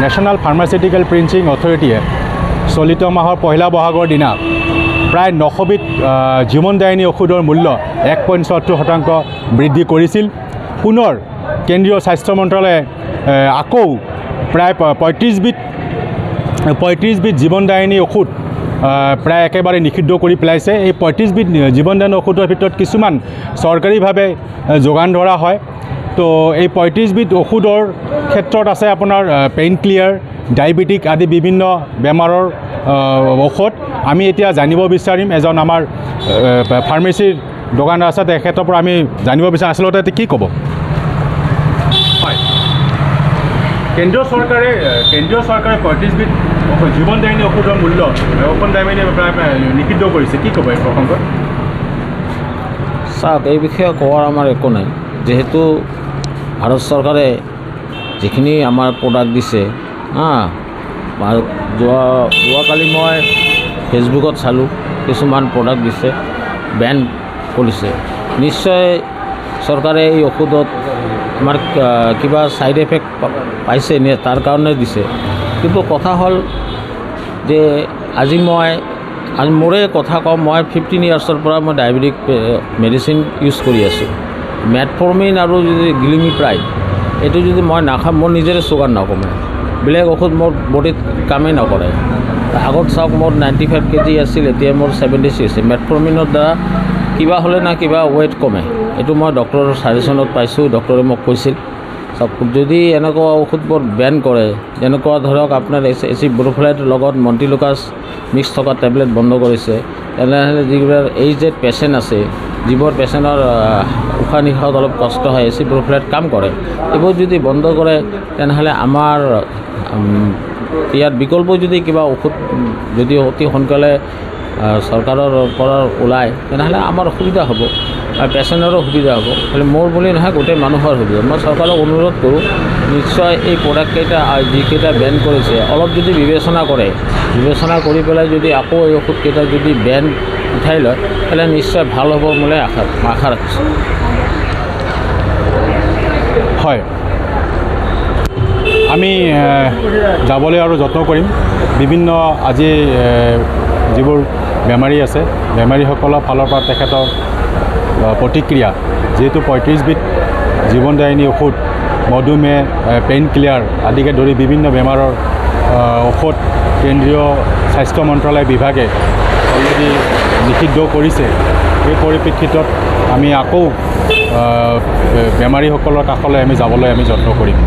National pharmaceutical প্ৰিন্সিং অথৰিটিয়ে চলিত মাহৰ পহিলা বহাগৰ দিনা প্ৰায় 900 বিধ জীৱনদায়িনী ঔষধৰ মূল্য 1.74% বৃদ্ধি কৰিছিল। পুনৰ কেন্দ্ৰীয় স্বাস্থ্য মন্ত্ৰালয়ে আকৌ প্ৰায় 35 বিধ জীৱনদায়িনী ঔষধ প্ৰায় একেবাৰে নিষিদ্ধ কৰি পেলাইছে। এই 35 বিধ জীৱনদায়িনী ঔষধৰ ভিতৰত কিছুমান চৰকাৰীভাৱে যোগান ধৰা হয়। তো এই 35 বিধ ঔষধৰ ক্ষেত্ৰত আছে আপোনাৰ পেইন ক্লিয়াৰ, ডায়েবেটিক আদি বিভিন্ন বেমাৰৰ ঔষধ। আমি এতিয়া জানিব বিচাৰিম এজন আমাৰ ফাৰ্মেচীৰ দোকানদাৰ আছে, তেখেতৰ পৰা আমি জানিব বিচাৰিম আচলতে কি ক'ব। হয়, কেন্দ্ৰীয় চৰকাৰে 35 বিধ জীৱনদায়িনী ঔষধৰ মূল্য প্ৰায় নিষিদ্ধ কৰিছে, কি ক'ব এই প্ৰসংগত? চাওক, এই বিষয়ে কোৱাৰ আমাৰ একো নাই, যিহেতু ভাৰত চৰকাৰে যিখিনি আমাৰ প্ৰডাক্ট দিছে যোৱাকালি মই ফেচবুকত চালোঁ, কিছুমান প্ৰডাক্ট দিছে, বেন কৰিছে। নিশ্চয় চৰকাৰে এই ঔষধত আমাৰ কিবা ছাইড এফেক্ট পাইছে নে তাৰ কাৰণে দিছে। কিন্তু কথা হ'ল যে আজি মোৰে কথা কওঁ, মই 15 ইয়াৰ্ছৰ পৰা মই ডায়েবেটিক মেডিচিন ইউজ কৰি আছোঁ। মেটফৰ্মিন আৰু যদি গ্লিমিপ্ৰাইড এইটো যদি মই নাখাম, মোৰ নিজৰে চুগাৰ নকমে, বেলেগ ঔষধ মোৰ বডিত কামেই নকৰে। আগত চাওক, মোৰ 95 kg আছিল, এতিয়া মোৰ 76 আছে। মেটফৰ্মিনৰ দ্বাৰা কিবা হ'লে না কিবা ৱেইট কমে, এইটো মই ডক্টৰৰ ছাজেশ্যনত পাইছোঁ, ডক্টৰে মোক কৈছিল। চাওক, যদি এনেকুৱা ঔষধবোৰ বেন কৰে, যেনেকুৱা ধৰক আপোনাৰ এচিব্ৰোফ্লাইডৰ লগত মণ্টিলুকাছ মিক্স থকা টেবলেট বন্ধ কৰিছে, তেনেহ'লে যিবিলাক এইজড পেচেণ্ট আছে, যিবোৰ পেচেণ্টৰ উশাহ নিশাহত অলপ কষ্ট হয়, এচিব্ৰোফ্লাইড কাম কৰে, এইবোৰ যদি বন্ধ কৰে তেনেহ'লে আমাৰ ইয়াৰ বিকল্প যদি কিবা ঔষধ যদি অতি সোনকালে চৰকাৰৰ পৰা ওলায়, তেনেহ'লে আমাৰ সুবিধা হ'ব আৰু পেচেণ্টৰো সুবিধা হ'ব। খালি মোৰ বুলি নহয়, গোটেই মানুহৰ সুবিধা। মই চৰকাৰক অনুৰোধ কৰোঁ, নিশ্চয় এই প্ৰডাক্টকেইটা যিকেইটা বেন কৰিছে অলপ যদি বিবেচনা কৰি পেলাই যদি আকৌ এই ঔষধকেইটা যদি বেন উঠাই লয়, তেতিয়াহ'লে নিশ্চয় ভাল হ'ব বুলি আশা ৰাখিছোঁ। হয়, আমি যাবলৈ আৰু যত্ন কৰিম। বিভিন্ন আজি যিবোৰ বেমাৰী আছে, বেমাৰীসকলৰ ফালৰ পৰা তেখেতৰ প্ৰতিক্ৰিয়া, যিহেতু 35 বিধ জীৱনদায়িনী ঔষধ, মধুমেহ, পেইন ক্লিয়াৰ আদিকে ধৰি বিভিন্ন বেমাৰৰ ঔষধ কেন্দ্ৰীয় স্বাস্থ্য মন্ত্ৰালয় বিভাগে অলৰেডি নিষিদ্ধ কৰিছে। এই পৰিপ্ৰেক্ষিতত আমি আকৌ বেমাৰীসকলৰ কাষলৈ যাবলৈ যত্ন কৰিম।